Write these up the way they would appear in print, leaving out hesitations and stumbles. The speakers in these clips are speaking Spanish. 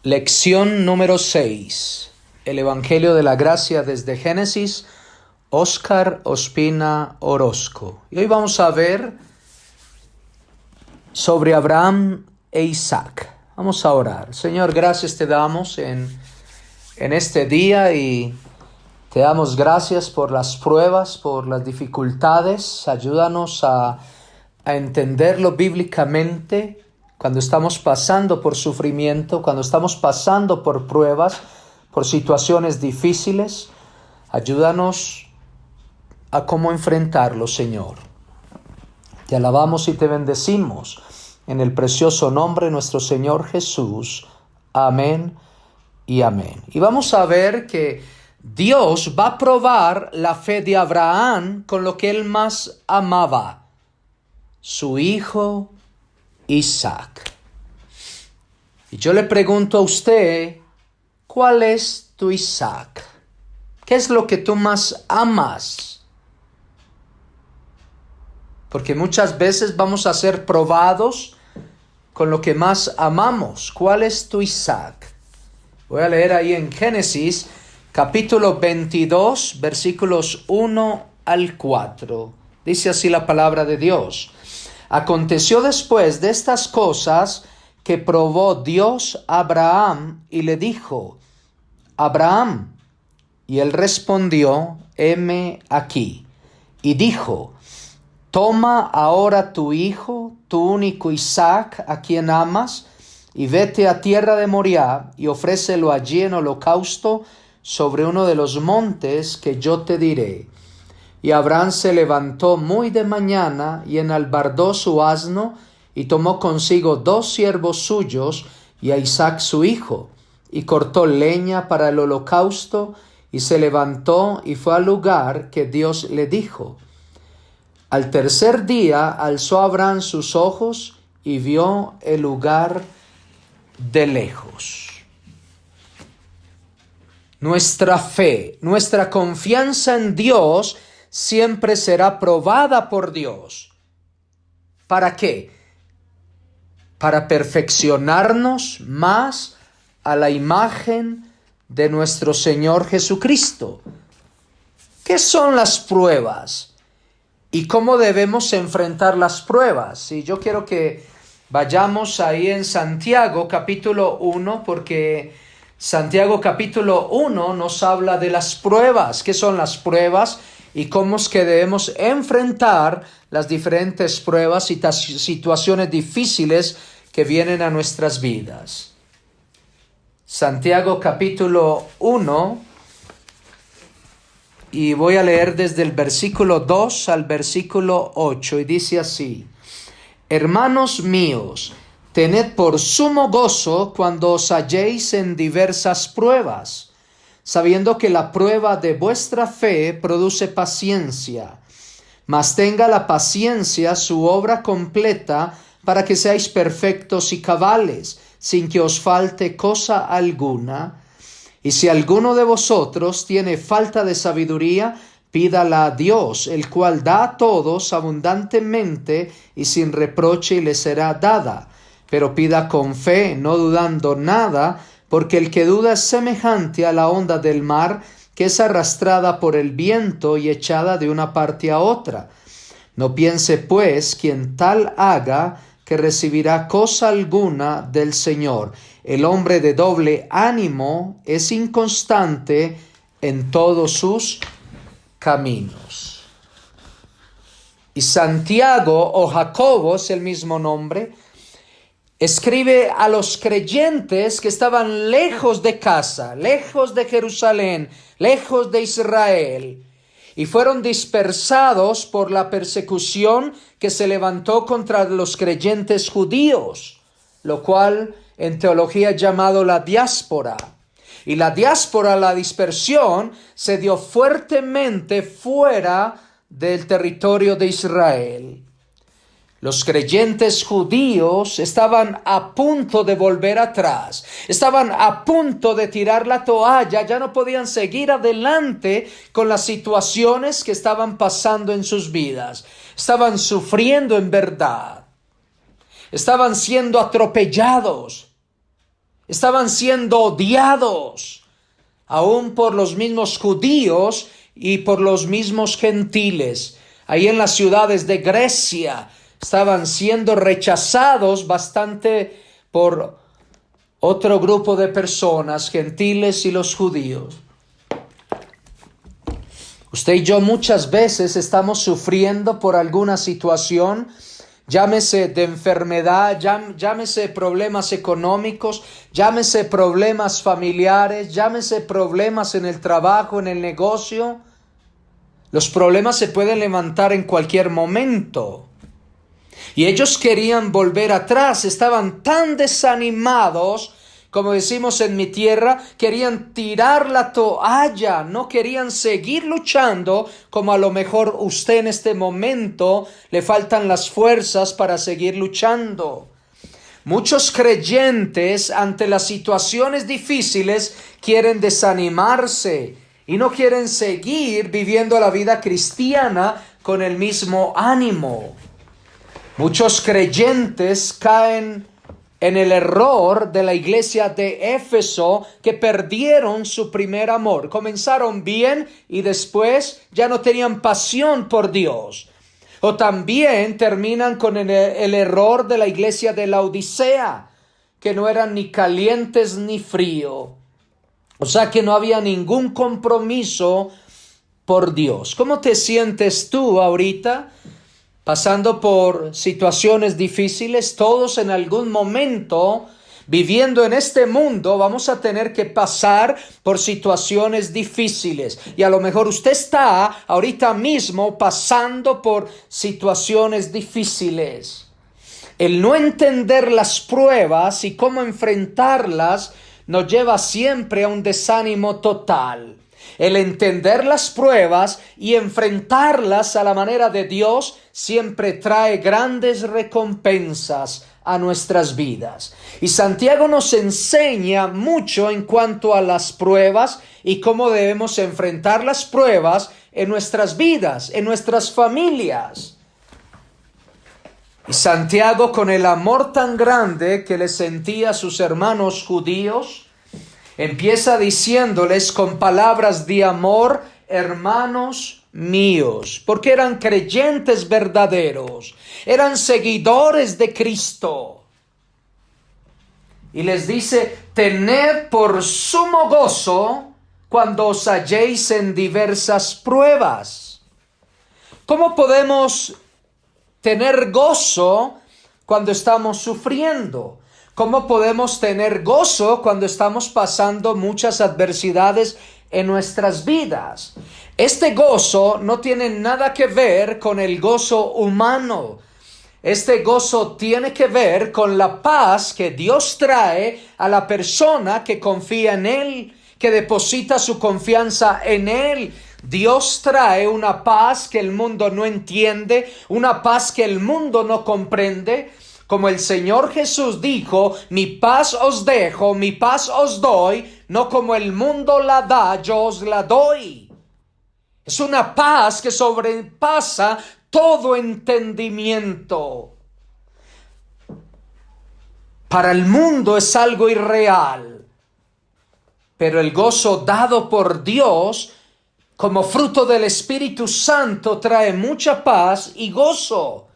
Lección número 6. El Evangelio de la Gracia desde Génesis, Óscar Ospina Orozco. Y hoy vamos a ver sobre Abraham e Isaac. Vamos a orar. Señor, gracias te damos en este día y te damos gracias por las pruebas, por las dificultades. Ayúdanos a entenderlo bíblicamente. Cuando estamos pasando por sufrimiento, cuando estamos pasando por pruebas, por situaciones difíciles, ayúdanos a cómo enfrentarlo, Señor. Te alabamos y te bendecimos en el precioso nombre de nuestro Señor Jesús. Amén y amén. Y vamos a ver que Dios va a probar la fe de Abraham con lo que él más amaba, su hijo Isaac. Y yo le pregunto a usted, ¿cuál es tu Isaac? ¿Qué es lo que tú más amas? Porque muchas veces vamos a ser probados con lo que más amamos. ¿Cuál es tu Isaac? Voy a leer ahí en Génesis, capítulo 22, versículos 1 al 4. Dice así la palabra de Dios. Aconteció después de estas cosas que probó Dios a Abraham y le dijo, Abraham, y él respondió, heme aquí. Y dijo, toma ahora tu hijo, tu único Isaac, a quien amas, y vete a tierra de Moriah y ofrécelo allí en holocausto sobre uno de los montes que yo te diré. Y Abraham se levantó muy de mañana y enalbardó su asno y tomó consigo 2 siervos suyos y a Isaac su hijo, y cortó leña para el holocausto y se levantó y fue al lugar que Dios le dijo. Al tercer día alzó Abraham sus ojos y vio el lugar de lejos. Nuestra fe, nuestra confianza en Dios siempre será probada por Dios. ¿Para qué? Para perfeccionarnos más a la imagen de nuestro Señor Jesucristo. ¿Qué son las pruebas? ¿Y cómo debemos enfrentar las pruebas? Y yo quiero que vayamos ahí en Santiago capítulo 1, porque Santiago capítulo 1 nos habla de las pruebas. ¿Qué son las pruebas? Y cómo es que debemos enfrentar las diferentes pruebas y situaciones difíciles que vienen a nuestras vidas. Santiago capítulo 1, y voy a leer desde el versículo 2 al versículo 8, y dice así: Hermanos míos, tened por sumo gozo cuando os halléis en diversas pruebas, sabiendo que la prueba de vuestra fe produce paciencia. Mas tenga la paciencia su obra completa, para que seáis perfectos y cabales, sin que os falte cosa alguna. Y si alguno de vosotros tiene falta de sabiduría, pídala a Dios, el cual da a todos abundantemente y sin reproche, y le será dada. Pero pida con fe, no dudando nada, porque el que duda es semejante a la onda del mar, que es arrastrada por el viento y echada de una parte a otra. No piense pues quien tal haga que recibirá cosa alguna del Señor. El hombre de doble ánimo es inconstante en todos sus caminos. Y Santiago o Jacobo es el mismo nombre. Escribe a los creyentes que estaban lejos de casa, lejos de Jerusalén, lejos de Israel, y fueron dispersados por la persecución que se levantó contra los creyentes judíos, lo cual en teología es llamado la diáspora. Y la diáspora, la dispersión, se dio fuertemente fuera del territorio de Israel. Los creyentes judíos estaban a punto de volver atrás, estaban a punto de tirar la toalla, ya no podían seguir adelante con las situaciones que estaban pasando en sus vidas. Estaban sufriendo en verdad, estaban siendo atropellados, estaban siendo odiados, aún por los mismos judíos y por los mismos gentiles. Ahí en las ciudades de Grecia estaban siendo rechazados bastante por otro grupo de personas, gentiles y los judíos. Usted y yo muchas veces estamos sufriendo por alguna situación, llámese de enfermedad, llámese problemas económicos, llámese problemas familiares, llámese problemas en el trabajo, en el negocio. Los problemas se pueden levantar en cualquier momento. Y ellos querían volver atrás, estaban tan desanimados, como decimos en mi tierra, querían tirar la toalla, no querían seguir luchando, como a lo mejor usted en este momento le faltan las fuerzas para seguir luchando. Muchos creyentes ante las situaciones difíciles quieren desanimarse y no quieren seguir viviendo la vida cristiana con el mismo ánimo. Muchos creyentes caen en el error de la iglesia de Éfeso, que perdieron su primer amor. Comenzaron bien y después ya no tenían pasión por Dios. O también terminan con el error de la iglesia de la Odisea, que no eran ni calientes ni frío. O sea que no había ningún compromiso por Dios. ¿Cómo te sientes tú ahorita? Pasando por situaciones difíciles, todos en algún momento, viviendo en este mundo, vamos a tener que pasar por situaciones difíciles. Y a lo mejor usted está ahorita mismo pasando por situaciones difíciles. El no entender las pruebas y cómo enfrentarlas nos lleva siempre a un desánimo total. El entender las pruebas y enfrentarlas a la manera de Dios siempre trae grandes recompensas a nuestras vidas. Y Santiago nos enseña mucho en cuanto a las pruebas y cómo debemos enfrentar las pruebas en nuestras vidas, en nuestras familias. Y Santiago, con el amor tan grande que le sentía a sus hermanos judíos, empieza diciéndoles con palabras de amor: hermanos míos, porque eran creyentes verdaderos, eran seguidores de Cristo. Y les dice: tened por sumo gozo cuando os halléis en diversas pruebas. ¿Cómo podemos tener gozo cuando estamos sufriendo? ¿Cómo podemos tener gozo cuando estamos pasando muchas adversidades en nuestras vidas? Este gozo no tiene nada que ver con el gozo humano. Este gozo tiene que ver con la paz que Dios trae a la persona que confía en Él, que deposita su confianza en Él. Dios trae una paz que el mundo no entiende, una paz que el mundo no comprende. Como el Señor Jesús dijo: mi paz os dejo, mi paz os doy, no como el mundo la da, yo os la doy. Es una paz que sobrepasa todo entendimiento. Para el mundo es algo irreal, pero el gozo dado por Dios como fruto del Espíritu Santo trae mucha paz y gozo.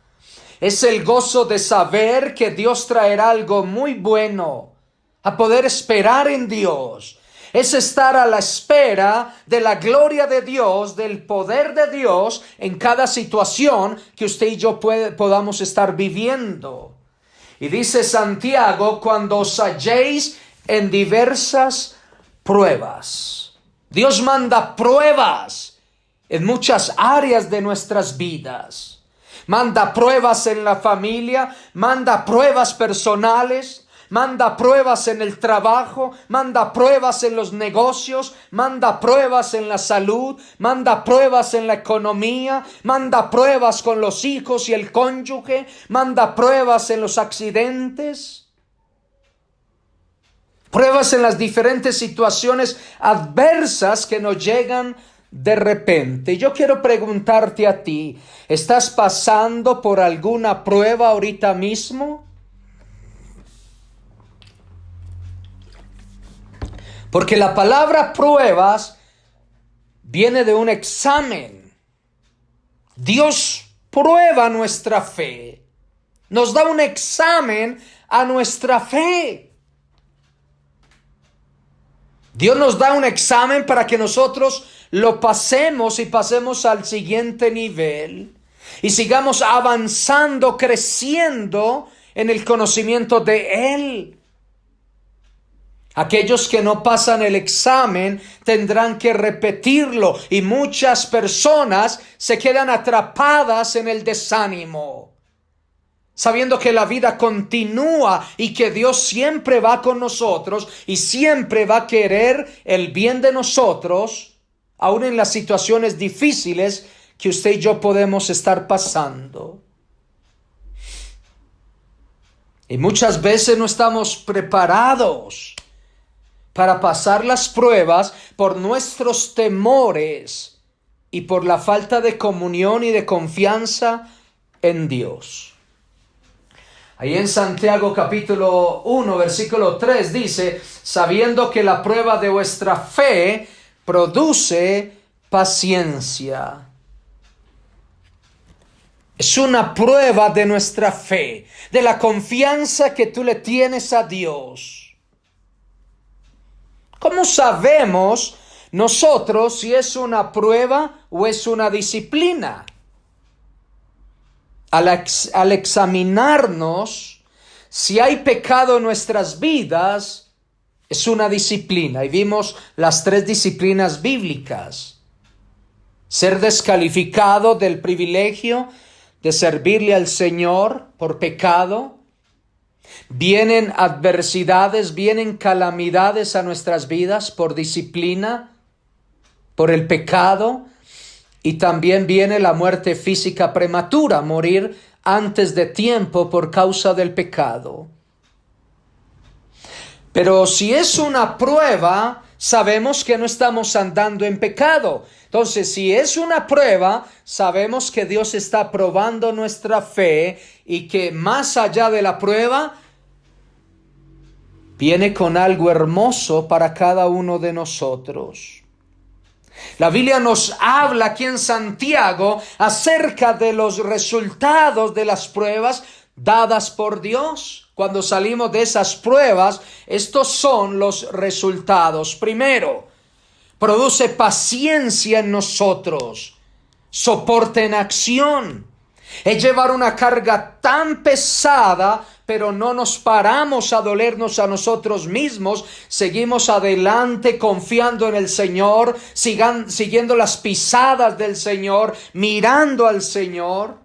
Es el gozo de saber que Dios traerá algo muy bueno, a poder esperar en Dios. Es estar a la espera de la gloria de Dios, del poder de Dios en cada situación que usted y yo podamos estar viviendo. Y dice Santiago: cuando os halléis en diversas pruebas. Dios manda pruebas en muchas áreas de nuestras vidas. Manda pruebas en la familia, manda pruebas personales, manda pruebas en el trabajo, manda pruebas en los negocios, manda pruebas en la salud, manda pruebas en la economía, manda pruebas con los hijos y el cónyuge, manda pruebas en los accidentes, pruebas en las diferentes situaciones adversas que nos llegan de repente. Yo quiero preguntarte a ti: ¿estás pasando por alguna prueba ahorita mismo? Porque la palabra pruebas viene de un examen. Dios prueba nuestra fe. Nos da un examen a nuestra fe. Dios nos da un examen para que nosotros lo pasemos y pasemos al siguiente nivel. Y sigamos avanzando, creciendo en el conocimiento de Él. Aquellos que no pasan el examen tendrán que repetirlo y muchas personas se quedan atrapadas en el desánimo, sabiendo que la vida continúa y que Dios siempre va con nosotros y siempre va a querer el bien de nosotros, aun en las situaciones difíciles que usted y yo podemos estar pasando. Y muchas veces no estamos preparados para pasar las pruebas por nuestros temores y por la falta de comunión y de confianza en Dios. Ahí en Santiago capítulo 1 versículo 3 dice: sabiendo que la prueba de vuestra fe produce paciencia. Es una prueba de nuestra fe, de la confianza que tú le tienes a Dios. ¿Cómo sabemos nosotros si es una prueba o es una disciplina? Al examinarnos si hay pecado en nuestras vidas, es una disciplina. Y vimos las 3 disciplinas bíblicas. Ser descalificado del privilegio de servirle al Señor por pecado. Vienen adversidades, vienen calamidades a nuestras vidas por disciplina, por el pecado, y también viene la muerte física prematura, morir antes de tiempo por causa del pecado. Pero si es una prueba, sabemos que no estamos andando en pecado. Entonces, si es una prueba, sabemos que Dios está probando nuestra fe y que más allá de la prueba, viene con algo hermoso para cada uno de nosotros. La Biblia nos habla aquí en Santiago acerca de los resultados de las pruebas dadas por Dios. Cuando salimos de esas pruebas, estos son los resultados. Primero, produce paciencia en nosotros, soporte en acción. Es llevar una carga tan pesada, pero no nos paramos a dolernos a nosotros mismos. Seguimos adelante confiando en el Señor, siguiendo las pisadas del Señor, mirando al Señor.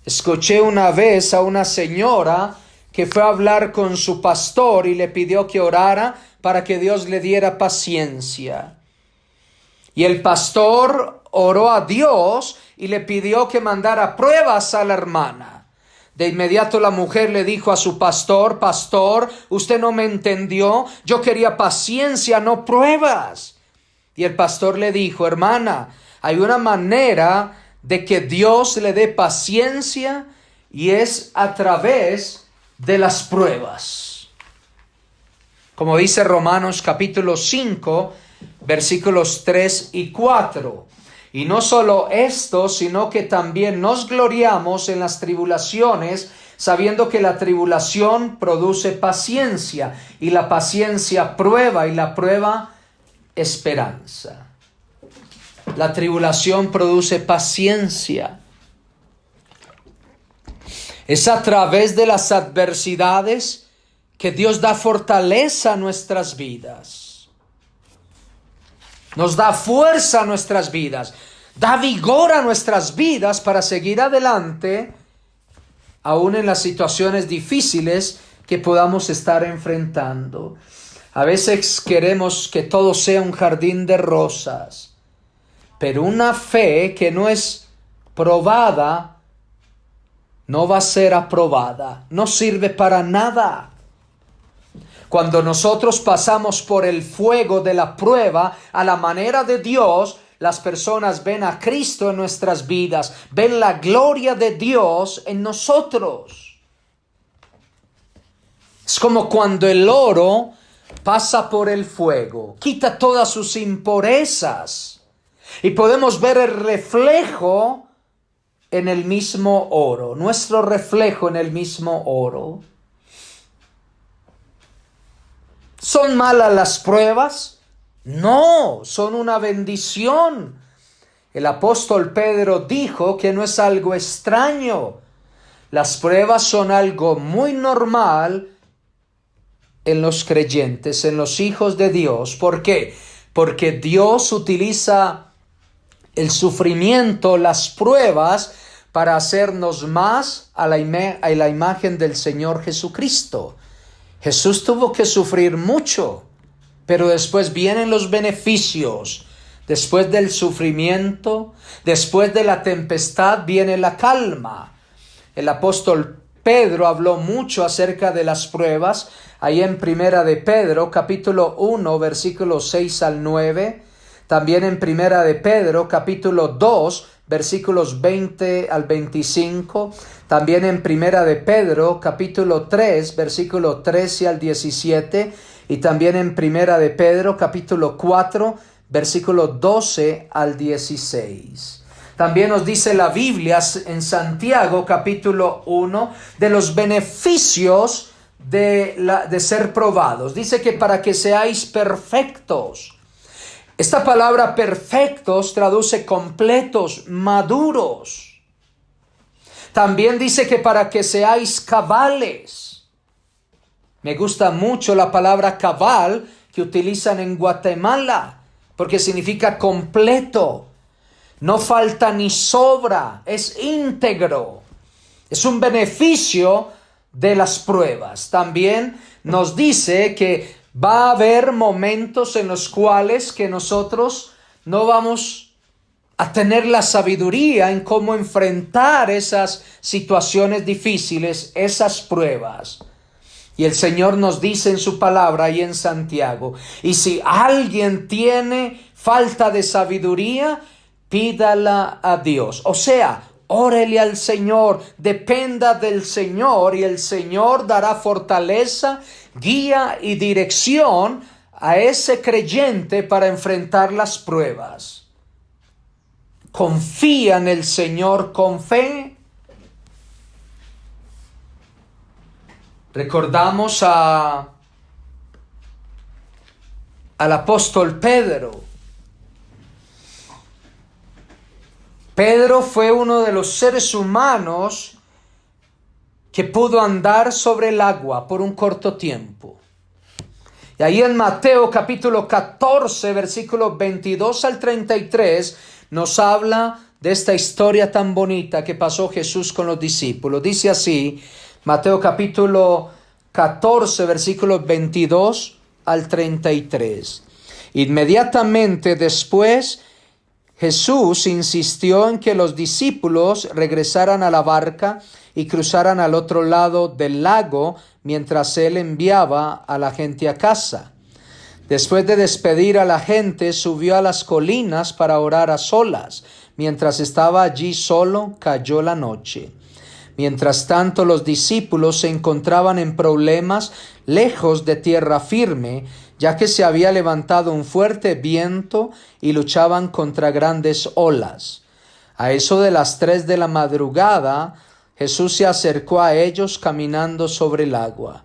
Escuché una vez a una señora que fue a hablar con su pastor y le pidió que orara para que Dios le diera paciencia. Y el pastor oró a Dios y le pidió que mandara pruebas a la hermana. De inmediato la mujer le dijo a su pastor: pastor, usted no me entendió, yo quería paciencia, no pruebas. Y el pastor le dijo: hermana, hay una manera de que Dios le dé paciencia y es a través de las pruebas. Como dice Romanos capítulo 5, versículos 3 y 4. Y no solo esto, sino que también nos gloriamos en las tribulaciones, sabiendo que la tribulación produce paciencia, y la paciencia prueba, y la prueba esperanza. La tribulación produce paciencia. Es a través de las adversidades que Dios da fortaleza a nuestras vidas. Nos da fuerza a nuestras vidas, da vigor a nuestras vidas para seguir adelante, aún en las situaciones difíciles que podamos estar enfrentando. A veces queremos que todo sea un jardín de rosas, pero una fe que no es probada no va a ser aprobada, no sirve para nada. Cuando nosotros pasamos por el fuego de la prueba a la manera de Dios, las personas ven a Cristo en nuestras vidas, ven la gloria de Dios en nosotros. Es como cuando el oro pasa por el fuego, quita todas sus impurezas y podemos ver el reflejo en el mismo oro, nuestro reflejo en el mismo oro. ¿Son malas las pruebas? No, son una bendición. El apóstol Pedro dijo que no es algo extraño. Las pruebas son algo muy normal en los creyentes, en los hijos de Dios. ¿Por qué? Porque Dios utiliza el sufrimiento, las pruebas, para hacernos más a la imagen del Señor Jesucristo. Jesús tuvo que sufrir mucho, pero después vienen los beneficios. Después del sufrimiento, después de la tempestad, viene la calma. El apóstol Pedro habló mucho acerca de las pruebas, ahí en Primera de Pedro, capítulo 1, versículos 6 al 9, también en Primera de Pedro, capítulo 2, versículos 20 al 25, también en Primera de Pedro, capítulo 3, versículo 13 al 17, y también en Primera de Pedro, capítulo 4, versículo 12 al 16. También nos dice la Biblia en Santiago capítulo 1 de los beneficios de ser probados. Dice que para que seáis perfectos. Esta palabra perfectos traduce completos, maduros. También dice que para que seáis cabales. Me gusta mucho la palabra cabal que utilizan en Guatemala, porque significa completo. No falta ni sobra, es íntegro. Es un beneficio de las pruebas. También nos dice que va a haber momentos en los cuales que nosotros no vamos a tener la sabiduría en cómo enfrentar esas situaciones difíciles, esas pruebas. Y el Señor nos dice en su palabra y en Santiago, y si alguien tiene falta de sabiduría, pídala a Dios. O sea, órele al Señor, dependa del Señor y el Señor dará fortaleza, guía y dirección a ese creyente para enfrentar las pruebas. Confía en el Señor con fe. Recordamos al apóstol Pedro. Pedro fue uno de los seres humanos que pudo andar sobre el agua por un corto tiempo. Y ahí en Mateo capítulo 14, versículos 22 al 33, nos habla de esta historia tan bonita que pasó Jesús con los discípulos. Dice así, Mateo capítulo 14, versículos 22 al 33. Inmediatamente después, Jesús insistió en que los discípulos regresaran a la barca y cruzaran al otro lado del lago mientras él enviaba a la gente a casa. Después de despedir a la gente, subió a las colinas para orar a solas. Mientras estaba allí solo, cayó la noche. Mientras tanto, los discípulos se encontraban en problemas lejos de tierra firme, ya que se había levantado un fuerte viento y luchaban contra grandes olas. A eso de las 3 de la madrugada, Jesús se acercó a ellos caminando sobre el agua.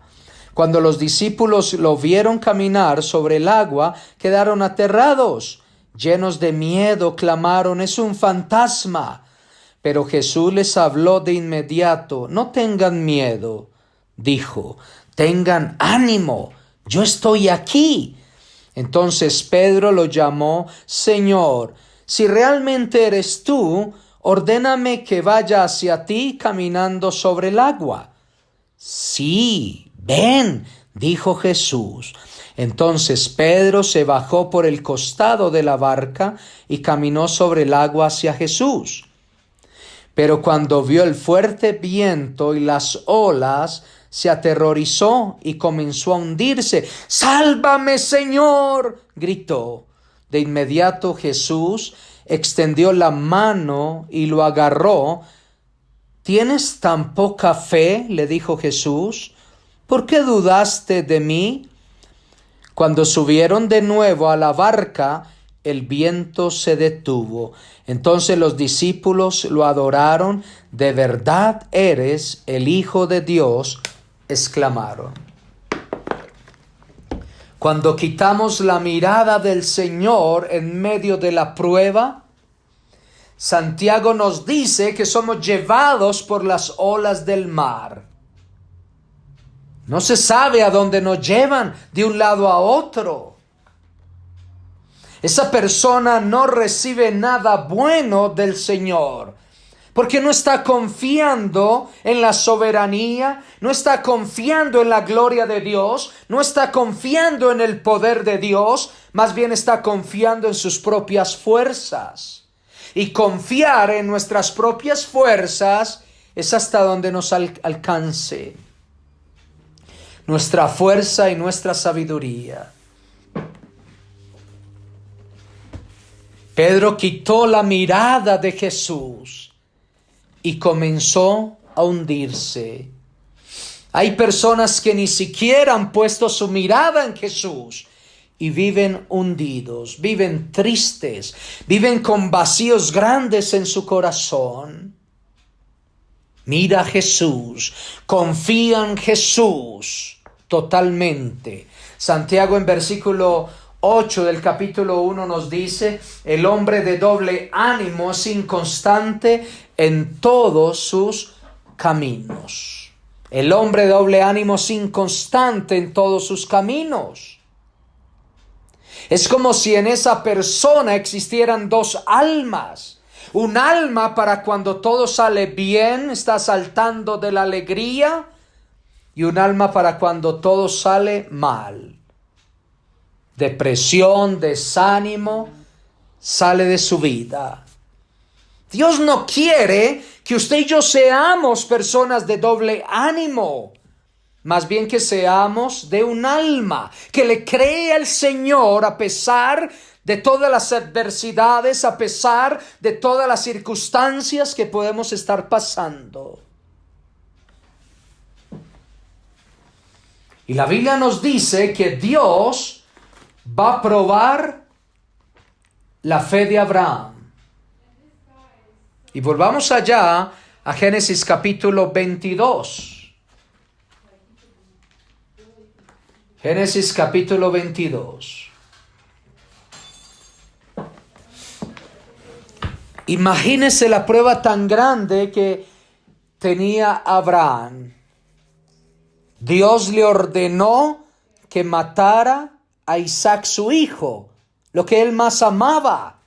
Cuando los discípulos lo vieron caminar sobre el agua, quedaron aterrados. Llenos de miedo, clamaron: «¡Es un fantasma!». Pero Jesús les habló de inmediato. «No tengan miedo», dijo, «tengan ánimo, yo estoy aquí». Entonces Pedro lo llamó: «Señor, si realmente eres tú, ordéname que vaya hacia ti caminando sobre el agua». «Sí, ven», dijo Jesús. Entonces Pedro se bajó por el costado de la barca y caminó sobre el agua hacia Jesús. Pero cuando vio el fuerte viento y las olas, se aterrorizó y comenzó a hundirse. «¡Sálvame, Señor!», gritó. De inmediato Jesús extendió la mano y lo agarró. «¿Tienes tan poca fe?», le dijo Jesús. «¿Por qué dudaste de mí?». Cuando subieron de nuevo a la barca, el viento se detuvo. Entonces los discípulos lo adoraron. «De verdad eres el Hijo de Dios», exclamaron. Cuando quitamos la mirada del Señor en medio de la prueba, Santiago nos dice que somos llevados por las olas del mar. No se sabe a dónde nos llevan de un lado a otro. Esa persona no recibe nada bueno del Señor, porque no está confiando en la soberanía, no está confiando en la gloria de Dios, no está confiando en el poder de Dios, más bien está confiando en sus propias fuerzas. Y confiar en nuestras propias fuerzas es hasta donde nos alcance nuestra fuerza y nuestra sabiduría. Pedro quitó la mirada de Jesús y comenzó a hundirse. Hay personas que ni siquiera han puesto su mirada en Jesús y viven hundidos, viven tristes, viven con vacíos grandes en su corazón. Mira a Jesús, confía en Jesús totalmente. Santiago en versículo 8 del capítulo 1 nos dice: el hombre de doble ánimo es inconstante en todos sus caminos. El hombre de doble ánimo es inconstante en todos sus caminos. Es como si en esa persona existieran dos almas. Un alma para cuando todo sale bien, está saltando de la alegría, y un alma para cuando todo sale mal. Depresión, desánimo, sale de su vida. Dios no quiere que usted y yo seamos personas de doble ánimo. Más bien que seamos de un alma que le cree al Señor a pesar de todas las adversidades, a pesar de todas las circunstancias que podemos estar pasando. Y la Biblia nos dice que Dios va a probar la fe de Abraham. Y volvamos allá a Génesis capítulo 22. Génesis capítulo 22. Imagínese la prueba tan grande que tenía Abraham. Dios le ordenó que matara a Isaac su hijo, lo que él más amaba.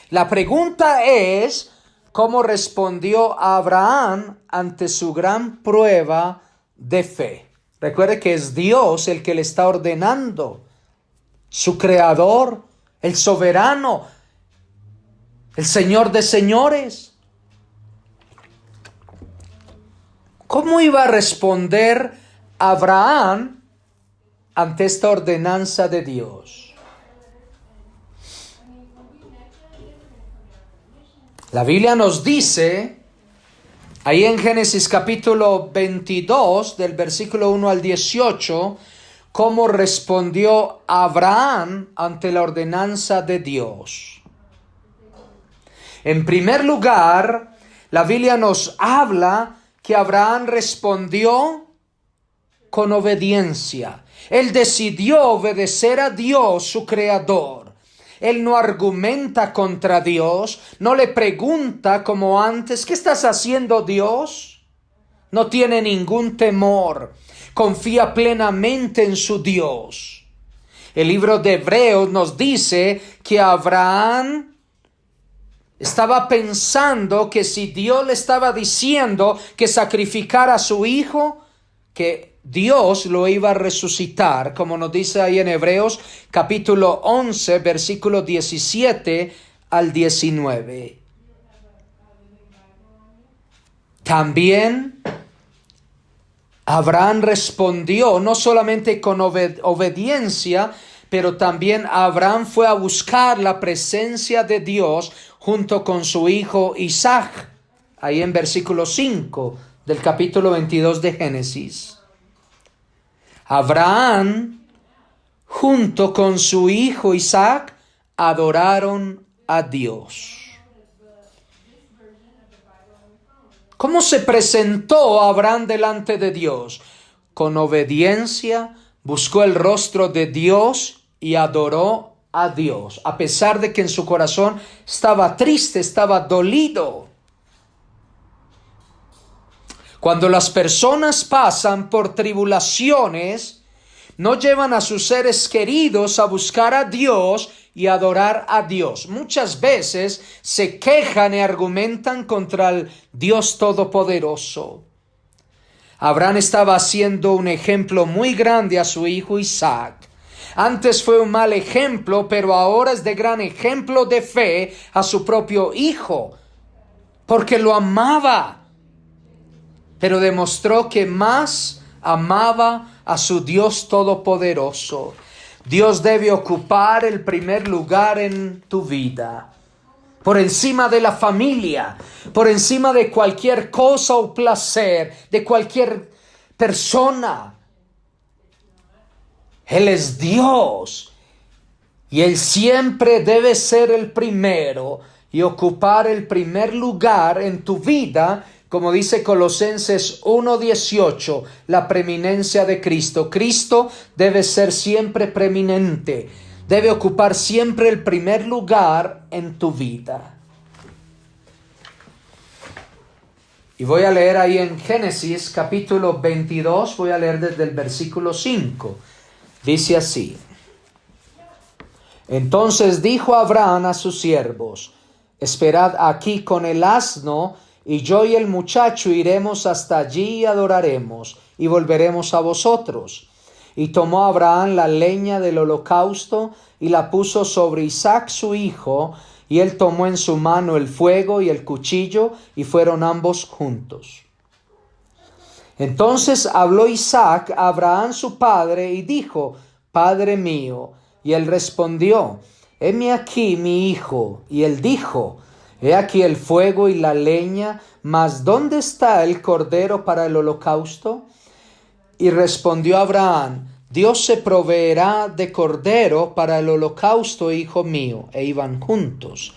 La pregunta es, ¿cómo respondió Abraham ante su gran prueba de fe? Recuerde que es Dios el que le está ordenando, su creador, el soberano, el Señor de señores. ¿Cómo iba a responder Abraham ante esta ordenanza de Dios? La Biblia nos dice, ahí en Génesis capítulo 22, del versículo 1 al 18, cómo respondió Abraham ante la ordenanza de Dios. En primer lugar, la Biblia nos habla que Abraham respondió con obediencia. Él decidió obedecer a Dios, su creador. Él no argumenta contra Dios, no le pregunta como antes, ¿qué estás haciendo, Dios? No tiene ningún temor, confía plenamente en su Dios. El libro de Hebreos nos dice que Abraham estaba pensando que si Dios le estaba diciendo que sacrificara a su hijo, que Dios lo iba a resucitar, como nos dice ahí en Hebreos capítulo 11, versículo 17 al 19. También Abraham respondió no solamente con obediencia, pero también Abraham fue a buscar la presencia de Dios junto con su hijo Isaac, ahí en versículo 5 del capítulo 22 de Génesis. Abraham junto con su hijo Isaac, adoraron a Dios. ¿Cómo se presentó Abraham delante de Dios? Con obediencia, buscó el rostro de Dios y adoró a Dios, a pesar de que en su corazón estaba triste, estaba dolido. Cuando las personas pasan por tribulaciones, no llevan a sus seres queridos a buscar a Dios y adorar a Dios. Muchas veces se quejan y argumentan contra el Dios Todopoderoso. Abraham estaba haciendo un ejemplo muy grande a su hijo Isaac. Antes fue un mal ejemplo, pero ahora es de gran ejemplo de fe a su propio hijo, porque lo amaba, pero demostró que más amaba a su Dios Todopoderoso. Dios debe ocupar el primer lugar en tu vida, por encima de la familia, por encima de cualquier cosa o placer, de cualquier persona. Él es Dios y Él siempre debe ser el primero y ocupar el primer lugar en tu vida, como dice Colosenses 1:18, la preeminencia de Cristo. Cristo debe ser siempre preeminente, debe ocupar siempre el primer lugar en tu vida. Y voy a leer ahí en Génesis capítulo 22, voy a leer desde el versículo 5. Dice así: Entonces dijo Abraham a sus siervos: Esperad aquí con el asno, y yo y el muchacho iremos hasta allí y adoraremos, y volveremos a vosotros. Y tomó Abraham la leña del holocausto, y la puso sobre Isaac su hijo, y él tomó en su mano el fuego y el cuchillo, y fueron ambos juntos. Entonces habló Isaac a Abraham su padre, y dijo: Padre mío. Y él respondió: Heme aquí mi hijo. Y él dijo: He aquí el fuego y la leña, mas ¿dónde está el cordero para el holocausto? Y respondió Abraham: Dios se proveerá de cordero para el holocausto, hijo mío. E iban juntos.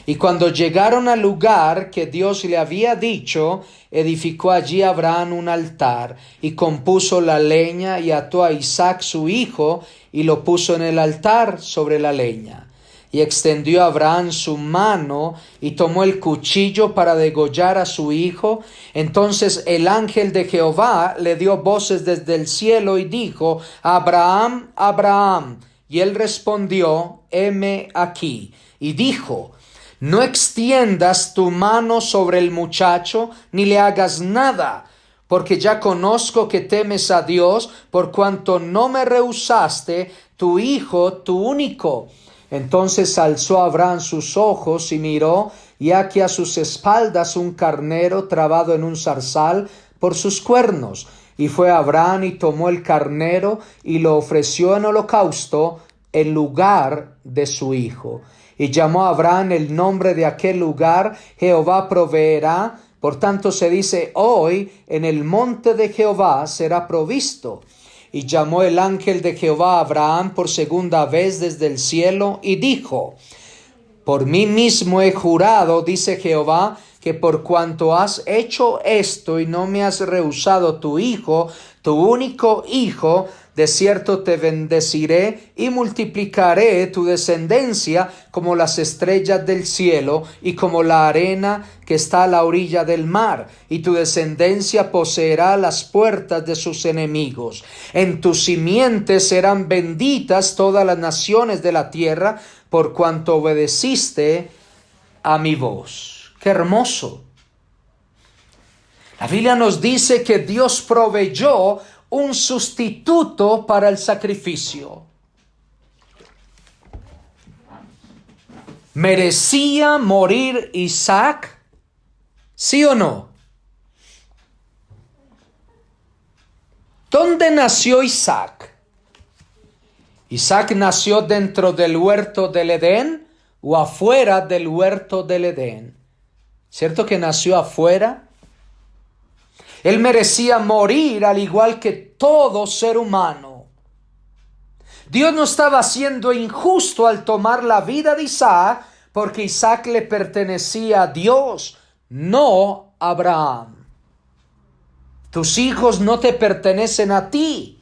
Y cuando llegaron al lugar que Dios le había dicho, edificó allí Abraham un altar, y compuso la leña, y ató a Isaac su hijo, y lo puso en el altar sobre la leña. Y extendió Abraham su mano, y tomó el cuchillo para degollar a su hijo. Entonces el ángel de Jehová le dio voces desde el cielo, y dijo: Abraham, Abraham. Y él respondió: heme aquí. Y dijo: No extiendas tu mano sobre el muchacho, ni le hagas nada, porque ya conozco que temes a Dios, por cuanto no me rehusaste tu hijo, tu único. Entonces alzó Abraham sus ojos y miró, y aquí a sus espaldas un carnero trabado en un zarzal por sus cuernos. Y fue Abraham y tomó el carnero y lo ofreció en holocausto en lugar de su hijo. Y llamó a Abraham el nombre de aquel lugar: Jehová proveerá. Por tanto se dice hoy: en el monte de Jehová será provisto. Y llamó el ángel de Jehová a Abraham por segunda vez desde el cielo, y dijo: Por mí mismo he jurado, dice Jehová, que por cuanto has hecho esto y no me has rehusado tu hijo, tu único hijo, de cierto te bendeciré y multiplicaré tu descendencia como las estrellas del cielo y como la arena que está a la orilla del mar, y tu descendencia poseerá las puertas de sus enemigos. En tu simiente serán benditas todas las naciones de la tierra, por cuanto obedeciste a mi voz. ¡Qué hermoso! La Biblia nos dice que Dios proveyó un sustituto para el sacrificio. ¿Merecía morir Isaac? ¿Sí o no? ¿Dónde nació Isaac? ¿Isaac nació dentro del huerto del Edén o afuera del huerto del Edén? ¿Cierto que nació afuera? Él merecía morir al igual que todo ser humano. Dios no estaba siendo injusto al tomar la vida de Isaac, porque Isaac le pertenecía a Dios, no a Abraham. Tus hijos no te pertenecen a ti.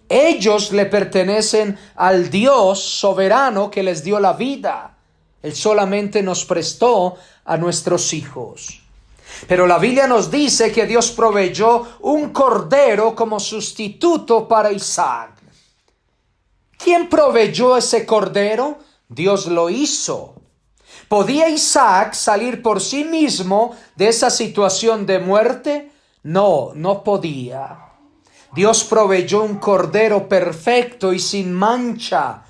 Ellos le pertenecen al Dios soberano que les dio la vida. Él solamente nos prestó a nuestros hijos. Pero la Biblia nos dice que Dios proveyó un cordero como sustituto para Isaac. ¿Quién proveyó ese cordero? Dios lo hizo. ¿Podía Isaac salir por sí mismo de esa situación de muerte? No, no podía. Dios proveyó un cordero perfecto y sin mancha.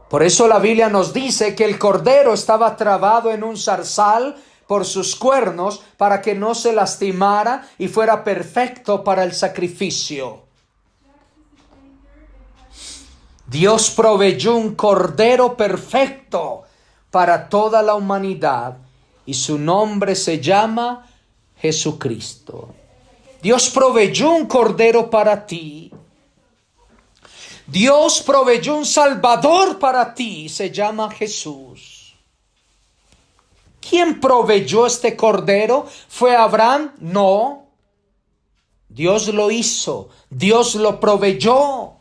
Por eso la Biblia nos dice que el cordero estaba trabado en un zarzal por sus cuernos para que no se lastimara y fuera perfecto para el sacrificio. Dios proveyó un cordero perfecto para toda la humanidad y su nombre se llama Jesucristo. Dios proveyó un cordero para ti. Dios proveyó un salvador para ti, se llama Jesús. ¿Quién proveyó este cordero? ¿Fue Abraham? No. Dios lo hizo, Dios lo proveyó.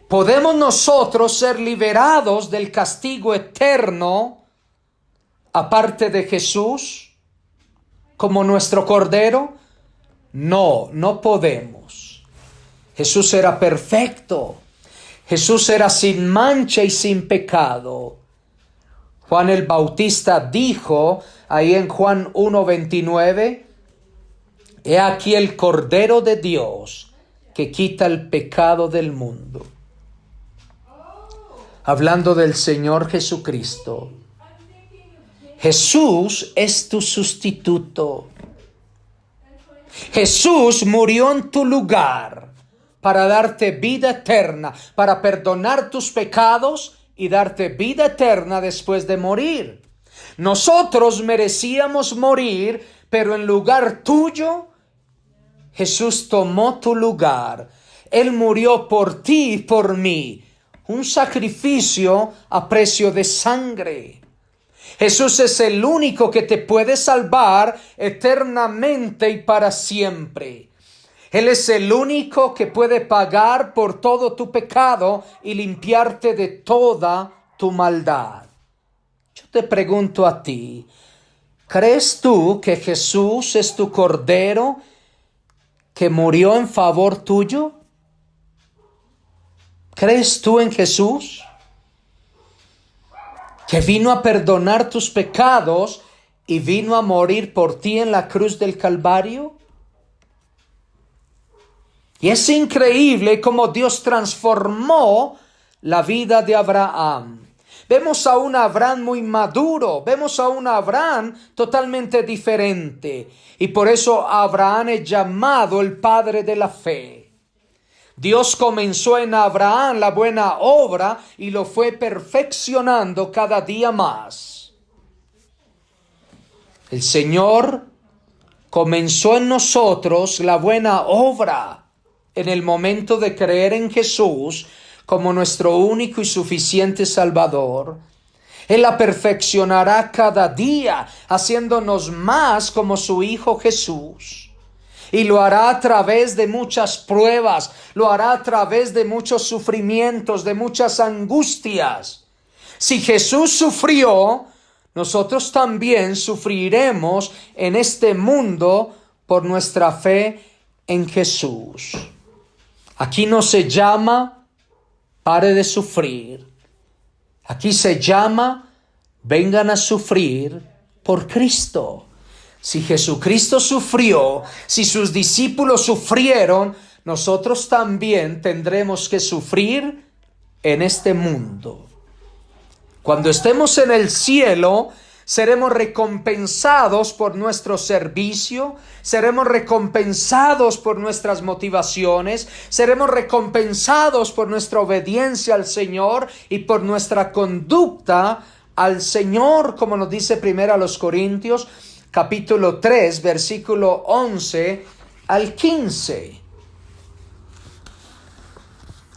¿Podemos nosotros ser liberados del castigo eterno aparte de Jesús como nuestro cordero? No, no podemos. Jesús era perfecto. Jesús era sin mancha y sin pecado. Juan el Bautista dijo ahí en Juan 1:29, he aquí el Cordero de Dios que quita el pecado del mundo. Hablando del Señor Jesucristo. Jesús es tu sustituto. Jesús murió en tu lugar para darte vida eterna, para perdonar tus pecados y darte vida eterna después de morir. Nosotros merecíamos morir, pero en lugar tuyo, Jesús tomó tu lugar. Él murió por ti y por mí. Un sacrificio a precio de sangre. Jesús es el único que te puede salvar eternamente y para siempre. Él es el único que puede pagar por todo tu pecado y limpiarte de toda tu maldad. Yo te pregunto a ti, ¿crees tú que Jesús es tu Cordero que murió en favor tuyo? ¿Crees tú en Jesús? Que vino a perdonar tus pecados y vino a morir por ti en la cruz del Calvario. Y es increíble cómo Dios transformó la vida de Abraham. Vemos a un Abraham muy maduro, vemos a un Abraham totalmente diferente. Y por eso Abraham es llamado el padre de la fe. Dios comenzó en Abraham la buena obra y lo fue perfeccionando cada día más. El Señor comenzó en nosotros la buena obra en el momento de creer en Jesús como nuestro único y suficiente Salvador. Él la perfeccionará cada día, haciéndonos más como su Hijo Jesús. Y lo hará a través de muchas pruebas, lo hará a través de muchos sufrimientos, de muchas angustias. Si Jesús sufrió, nosotros también sufriremos en este mundo por nuestra fe en Jesús. Aquí no se llama pare de sufrir. Aquí se llama vengan a sufrir por Cristo. Si Jesucristo sufrió, si sus discípulos sufrieron, nosotros también tendremos que sufrir en este mundo. Cuando estemos en el cielo, seremos recompensados por nuestro servicio, seremos recompensados por nuestras motivaciones, seremos recompensados por nuestra obediencia al Señor y por nuestra conducta al Señor, como nos dice 1 Corintios capítulo 3, versículo 11 al 15.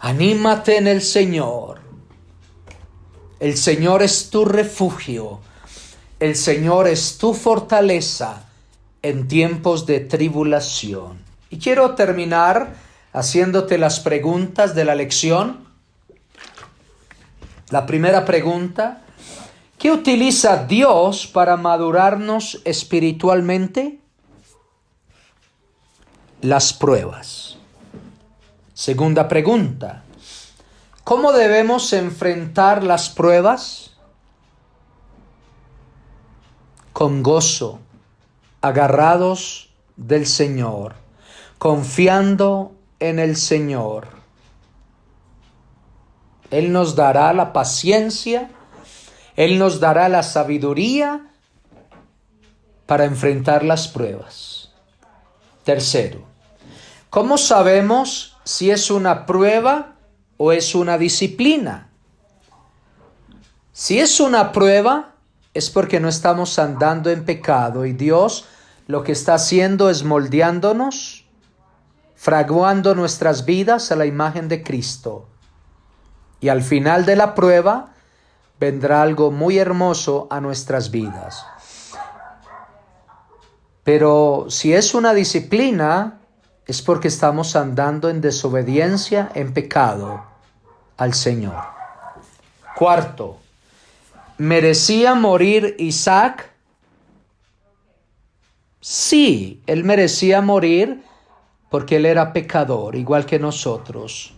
Anímate en el Señor. El Señor es tu refugio. El Señor es tu fortaleza en tiempos de tribulación. Y quiero terminar haciéndote las preguntas de la lección. La primera pregunta: ¿qué utiliza Dios para madurarnos espiritualmente? Las pruebas. Segunda pregunta: ¿cómo debemos enfrentar las pruebas? Con gozo, agarrados del Señor, confiando en el Señor. Él nos dará la paciencia, Él nos dará la sabiduría para enfrentar las pruebas. Tercero, ¿cómo sabemos si es una prueba o es una disciplina? Si es una prueba, es porque no estamos andando en pecado y Dios lo que está haciendo es moldeándonos, fraguando nuestras vidas a la imagen de Cristo. Y al final de la prueba vendrá algo muy hermoso a nuestras vidas. Pero si es una disciplina, es porque estamos andando en desobediencia, en pecado al Señor. Cuarto, ¿merecía morir Isaac? Sí, él merecía morir porque él era pecador, igual que nosotros.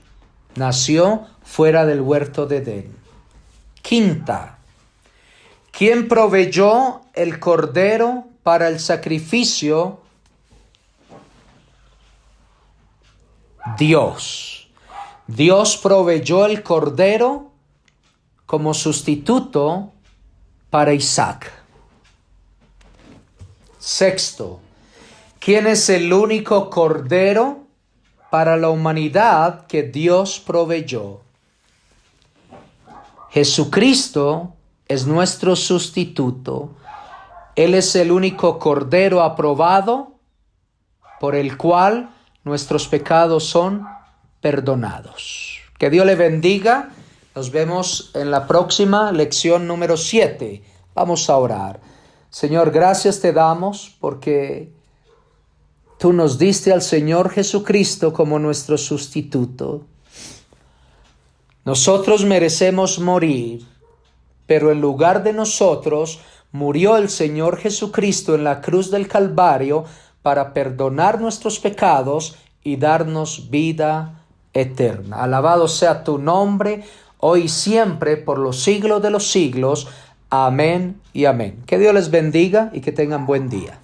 Nació fuera del huerto de Edén. Quinta, ¿quién proveyó el cordero para el sacrificio? Dios. Dios proveyó el cordero como sustituto para Isaac. Sexto, ¿quién es el único cordero para la humanidad que Dios proveyó? Jesucristo es nuestro sustituto. Él es el único cordero aprobado por el cual nuestros pecados son perdonados. Que Dios le bendiga. Nos vemos en la próxima lección número 7. Vamos a orar. Señor, gracias te damos porque tú nos diste al Señor Jesucristo como nuestro sustituto. Nosotros merecemos morir, pero en lugar de nosotros murió el Señor Jesucristo en la cruz del Calvario para perdonar nuestros pecados y darnos vida eterna. Alabado sea tu nombre, hoy y siempre, por los siglos de los siglos. Amén y amén. Que Dios les bendiga y que tengan buen día.